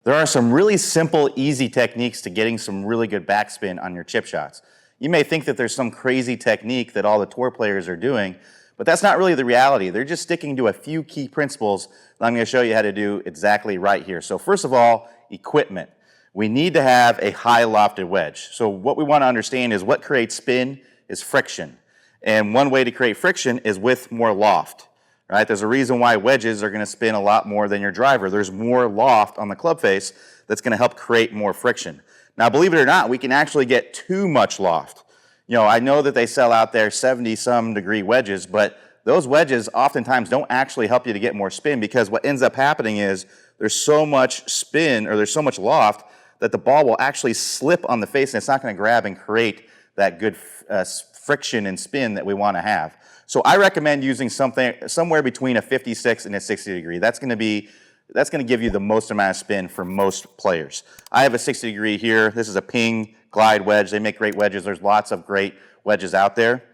There are some really simple, easy techniques to getting some really good backspin on your chip shots. You may think that there's some crazy technique that all the tour players are doing, but that's not really the reality. They're just sticking to a few key principles that I'm going to show you how to do exactly right here. So first of all, equipment. We need to have a high lofted wedge. So what we want to understand is what creates spin is friction. And one way to create friction is with more loft. Right? There's a reason why wedges are going to spin a lot more than your driver. There's more loft on the club face that's going to help create more friction. Now, believe it or not, we can actually get too much loft. You know, I know that they sell out there 70-some degree wedges, but those wedges oftentimes don't actually help you to get more spin, because what ends up happening is there's so much spin, or there's so much loft, that the ball will actually slip on the face and it's not going to grab and create that good friction and spin that we want to have. So I recommend using something somewhere between a 56 and a 60 degree. That's going to give you the most amount of spin for most players. I have a 60 degree here. This is a Ping glide wedge. They make great wedges. There's lots of great wedges out there,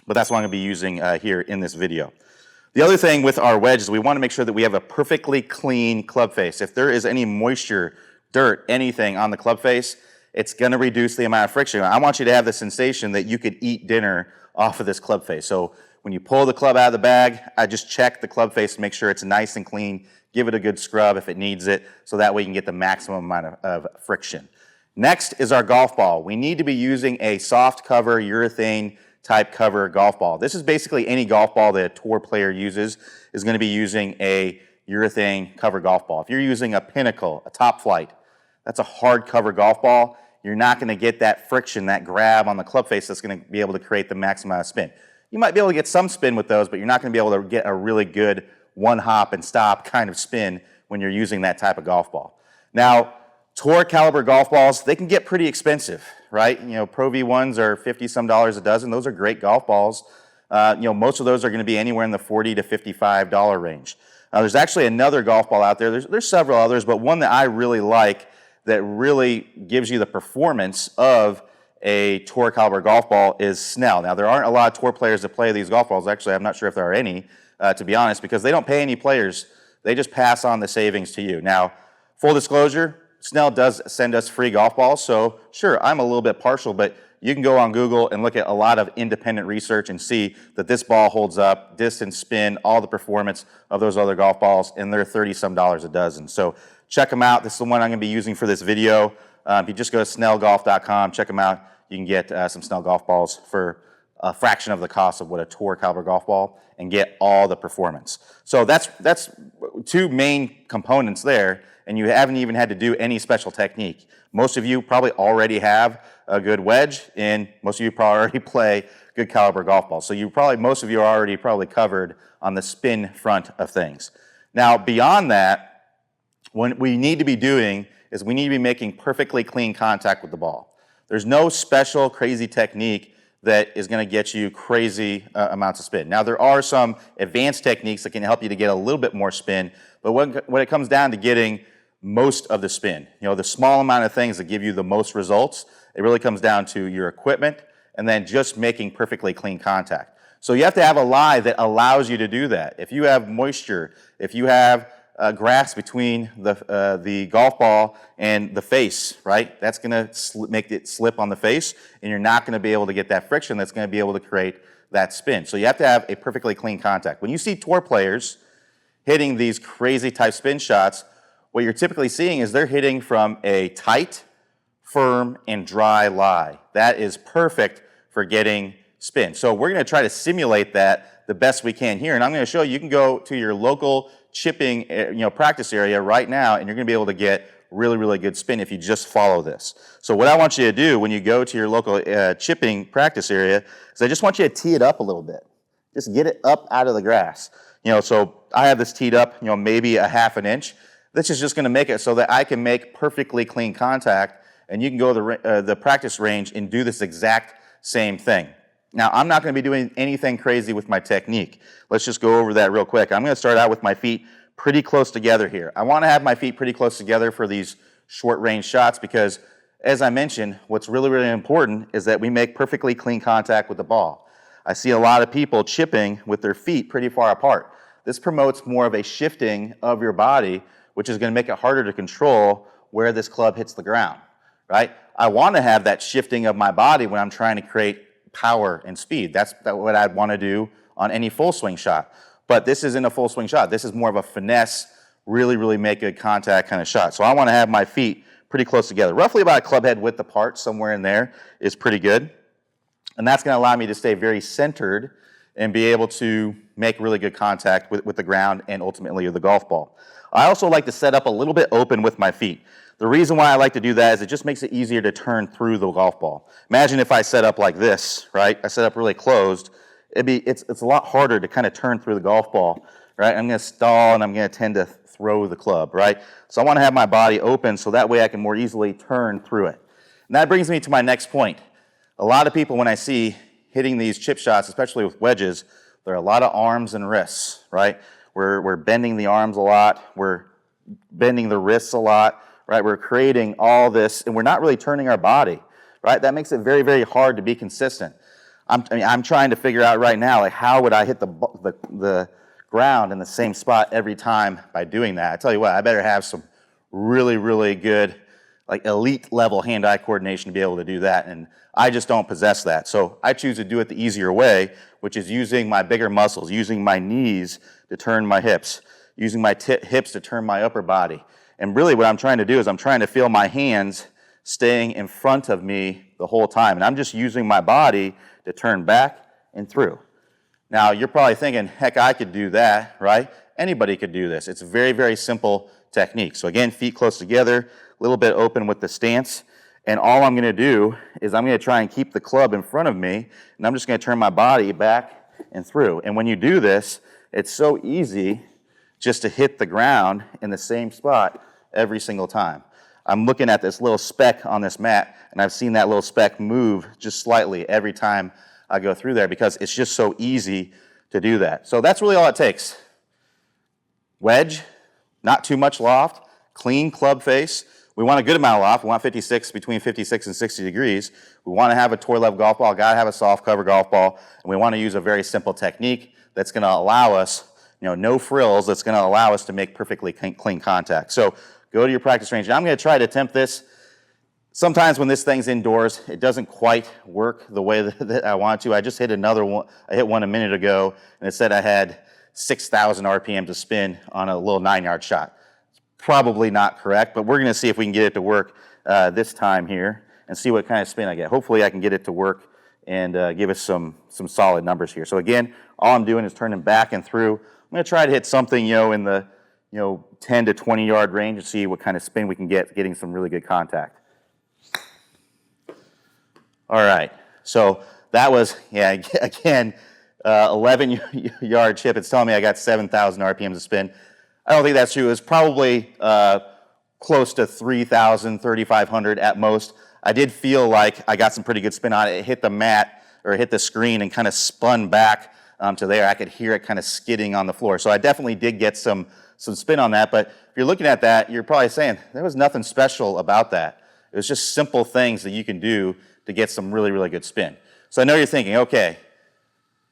but that's what I'm going to be using here in this video. The other thing with our wedge is we want to make sure that we have a perfectly clean club face. If there is any moisture, dirt, anything on the club face, it's going to reduce the amount of friction. I want you to have the sensation that you could eat dinner off of this club face. So when you pull the club out of the bag, I just check the club face to make sure it's nice and clean. Give it a good scrub if it needs it, so that way you can get the maximum amount of friction. Next is our golf ball. We need to be using a soft cover, urethane type cover golf ball. This is basically any golf ball that a tour player uses is going to be using a urethane cover golf ball. If you're using a Pinnacle, a Top Flight, that's a hard cover golf ball. You're not going to get that friction, that grab on the club face that's going to be able to create the maximum amount of spin. You might be able to get some spin with those, but you're not going to be able to get a really good one hop and stop kind of spin when you're using that type of golf ball. Now, tour caliber golf balls, they can get pretty expensive, right? You know, Pro V1s are $50-some a dozen. Those are great golf balls. You know, most of those are going to be anywhere in the $40 to $55 range. There's actually another golf ball out there. There's several others, but one that I really like that really gives you the performance of a tour caliber golf ball is Snell. Now, there aren't a lot of tour players that play these golf balls. Actually, I'm not sure if there are any, to be honest, because they don't pay any players. They just pass on the savings to you. Now, full disclosure, Snell does send us free golf balls, so sure, I'm a little bit partial, but you can go on Google and look at a lot of independent research and see that this ball holds up, distance, spin, all the performance of those other golf balls, and they're $30-some a dozen. So check them out. This is the one I'm going to be using for this video. If you just go to snellgolf.com, check them out. You can get some Snell golf balls for a fraction of the cost of what a tour caliber golf ball and get all the performance. So that's two main components there, and you haven't even had to do any special technique. Most of you probably already have a good wedge, and most of you probably already play good caliber golf balls. So most of you are already probably covered on the spin front of things. Now, beyond that, what we need to be doing is we need to be making perfectly clean contact with the ball. There's no special crazy technique that is going to get you crazy amounts of spin. Now, there are some advanced techniques that can help you to get a little bit more spin, but when it comes down to getting most of the spin, you know, the small amount of things that give you the most results, it really comes down to your equipment and then just making perfectly clean contact. So you have to have a lie that allows you to do that. If you have moisture, if you have grass between the golf ball and the face, right? That's going to make it slip on the face, and you're not going to be able to get that friction that's going to be able to create that spin. So you have to have a perfectly clean contact. When you see tour players hitting these crazy type spin shots, what you're typically seeing is they're hitting from a tight, firm, and dry lie. That is perfect for getting spin. So we're going to try to simulate that the best we can here, and I'm going to show you. You can go to your local chipping practice area right now, and you're going to be able to get really, really good spin if you just follow this. So what I want you to do when you go to your local chipping practice area is I just want you to tee it up a little bit. Just get it up out of the grass. You know, so I have this teed up, maybe a half an inch. This is just going to make it so that I can make perfectly clean contact, and you can go to the practice range and do this exact same thing. Now, I'm not going to be doing anything crazy with my technique. Let's just go over that real quick. I'm going to start out with my feet pretty close together here. I want to have my feet pretty close together for these short range shots because, as I mentioned, what's really, really important is that we make perfectly clean contact with the ball. I see a lot of people chipping with their feet pretty far apart. This promotes more of a shifting of your body which is going to make it harder to control where this club hits the ground, right? I want to have that shifting of my body when I'm trying to create power and speed. That's what I'd want to do on any full swing shot. But this isn't a full swing shot. This is more of a finesse, really, really make good contact kind of shot. So I want to have my feet pretty close together. Roughly about a club head width apart, somewhere in there is pretty good. And that's going to allow me to stay very centered and be able to make really good contact with the ground and ultimately the golf ball. I also like to set up a little bit open with my feet. The reason why I like to do that is it just makes it easier to turn through the golf ball. Imagine if I set up like this, right? I set up really closed. It's a lot harder to kind of turn through the golf ball, right? I'm going to stall and I'm going to tend to throw the club, right? So I want to have my body open so that way I can more easily turn through it. And that brings me to my next point. A lot of people, when I see hitting these chip shots, especially with wedges, there are a lot of arms and wrists, right? We're bending the arms a lot. We're bending the wrists a lot, right? We're creating all this, and we're not really turning our body, right? That makes it very, very hard to be consistent. I'm trying to figure out right now, like, how would I hit the ground in the same spot every time by doing that? I tell you what, I better have some really, really good, like, elite level hand-eye coordination to be able to do that, and I just don't possess that. So I choose to do it the easier way, which is using my bigger muscles, using my knees to turn my hips, using my hips to turn my upper body. And really what I'm trying to do is I'm trying to feel my hands staying in front of me the whole time. And I'm just using my body to turn back and through. Now, you're probably thinking, heck, I could do that, right? Anybody could do this. It's a very, very simple technique. So again, feet close together, a little bit open with the stance. And all I'm going to do is I'm going to try and keep the club in front of me, and I'm just going to turn my body back and through. And when you do this, it's so easy just to hit the ground in the same spot every single time. I'm looking at this little speck on this mat, and I've seen that little speck move just slightly every time I go through there because it's just so easy to do that. So that's really all it takes. Wedge, not too much loft, clean club face. We want a good amount of loft. We want between 56 and 60 degrees. We want to have a tour level golf ball, got to have a soft cover golf ball, and we want to use a very simple technique that's going to allow us, no frills, that's going to allow us to make perfectly clean contact. So go to your practice range. And I'm going to try to attempt this. Sometimes when this thing's indoors, it doesn't quite work the way that I want to. I just hit another one. I hit one a minute ago, and it said I had 6,000 RPM to spin on a little 9-yard shot. Probably not correct, but we're going to see if we can get it to work this time here and see what kind of spin I get. Hopefully I can get it to work and give us some solid numbers here. So again, all I'm doing is turning back and through. I'm going to try to hit something, in the 10 to 20 yard range and see what kind of spin we can get, getting some really good contact. All right, so that was, again, 11-yard chip. It's telling me I got 7,000 RPMs to spin. I don't think that's true. It was probably close to 3,000, 3,500 at most. I did feel like I got some pretty good spin on it. It hit the mat or hit the screen and kind of spun back to there. I could hear it kind of skidding on the floor. So I definitely did get some spin on that. But if you're looking at that, you're probably saying there was nothing special about that. It was just simple things that you can do to get some really, really good spin. So I know you're thinking, okay,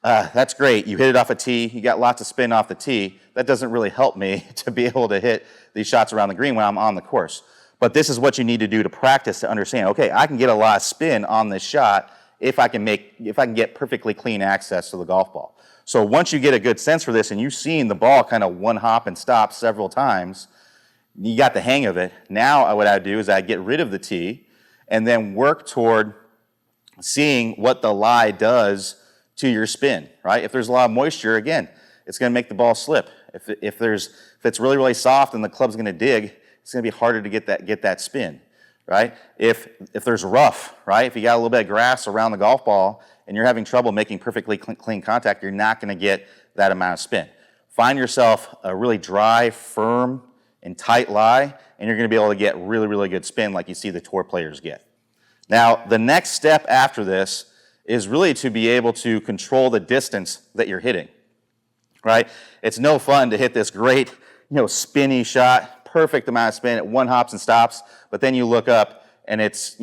that's great. You hit it off a tee. You got lots of spin off the tee. That doesn't really help me to be able to hit these shots around the green when I'm on the course. But this is what you need to do to practice to understand, okay, I can get a lot of spin on this shot if I can get perfectly clean access to the golf ball. So once you get a good sense for this and you've seen the ball kind of one hop and stop several times, you got the hang of it. Now what I do is I get rid of the tee and then work toward seeing what the lie does to your spin, right? If there's a lot of moisture, again, it's going to make the ball slip. If it's really, really soft and the club's going to dig, it's going to be harder to get that spin, right? If there's rough, right? If you got a little bit of grass around the golf ball and you're having trouble making perfectly clean contact, you're not going to get that amount of spin. Find yourself a really dry, firm, and tight lie, and you're going to be able to get really, really good spin like you see the tour players get. Now, the next step after this is really to be able to control the distance that you're hitting, right? It's no fun to hit this great, spinny shot, perfect amount of spin, at one hops and stops, but then you look up and it's,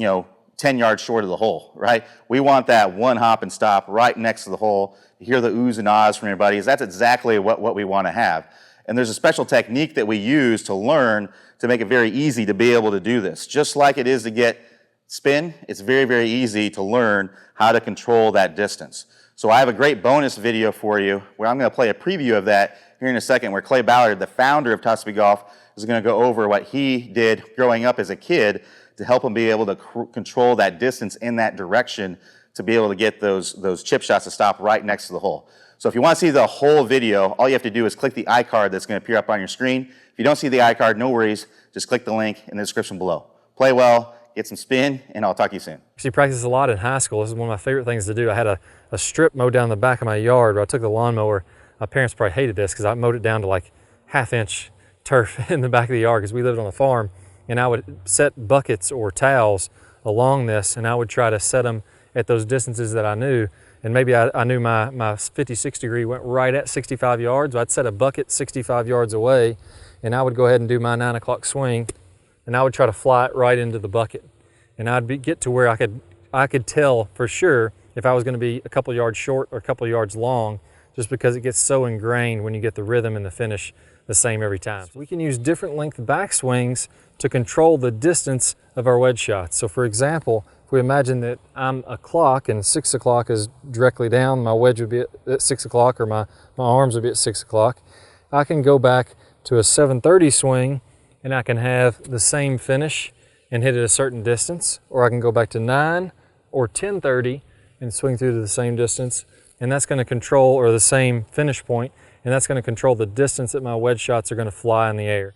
10 yards short of the hole, right? We want that one hop and stop right next to the hole. You hear the oohs and ahs from your buddies. That's exactly what we want to have. And there's a special technique that we use to learn to make it very easy to be able to do this. Just like it is to get spin, it's very, very easy to learn how to control that distance. So I have a great bonus video for you where I'm going to play a preview of that here in a second, where Clay Ballard, the founder of Top Speed Golf, is going to go over what he did growing up as a kid to help him be able to control that distance in that direction to be able to get those chip shots to stop right next to the hole. So if you want to see the whole video, all you have to do is click the iCard that's going to appear up on your screen. If you don't see the iCard, no worries. Just click the link in the description below. Play well, get some spin, and I'll talk to you soon. Actually practiced a lot in high school. This is one of my favorite things to do. I had a strip mowed down the back of my yard where I took the lawnmower. My parents probably hated this because I mowed it down to like half-inch turf in the back of the yard because we lived on a farm. And I would set buckets or towels along this, and I would try to set them at those distances that I knew. And maybe I knew my 56 degree went right at 65 yards. So I'd set a bucket 65 yards away, and I would go ahead and do my 9 o'clock swing, and I would try to fly it right into the bucket. And I'd get to where I could tell for sure if I was going to be a couple yards short or a couple yards long, just because it gets so ingrained when you get the rhythm and the finish the same every time. We can use different length backswings to control the distance of our wedge shots. So for example, if we imagine that I'm a clock and 6 o'clock is directly down, my wedge would be at 6 o'clock, or my arms would be at 6 o'clock, I can go back to a 7:30 swing and I can have the same finish and hit at a certain distance, or I can go back to 9 or 10:30 and swing through to the same distance, and that's going to control, or the same finish point, and that's going to control the distance that my wedge shots are going to fly in the air.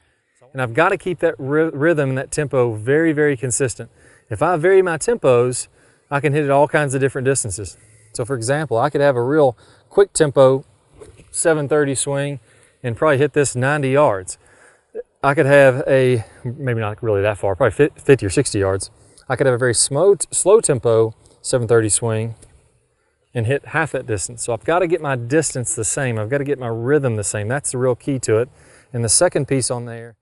And I've got to keep that rhythm and that tempo very, very consistent. If I vary my tempos, I can hit at all kinds of different distances. So for example, I could have a real quick tempo 7:30 swing and probably hit this 90 yards. I could have a, maybe not really that far, probably 50 or 60 yards. I could have a very slow tempo 7:30 swing and hit half that distance. So I've got to get my distance the same. I've got to get my rhythm the same. That's the real key to it. And the second piece on there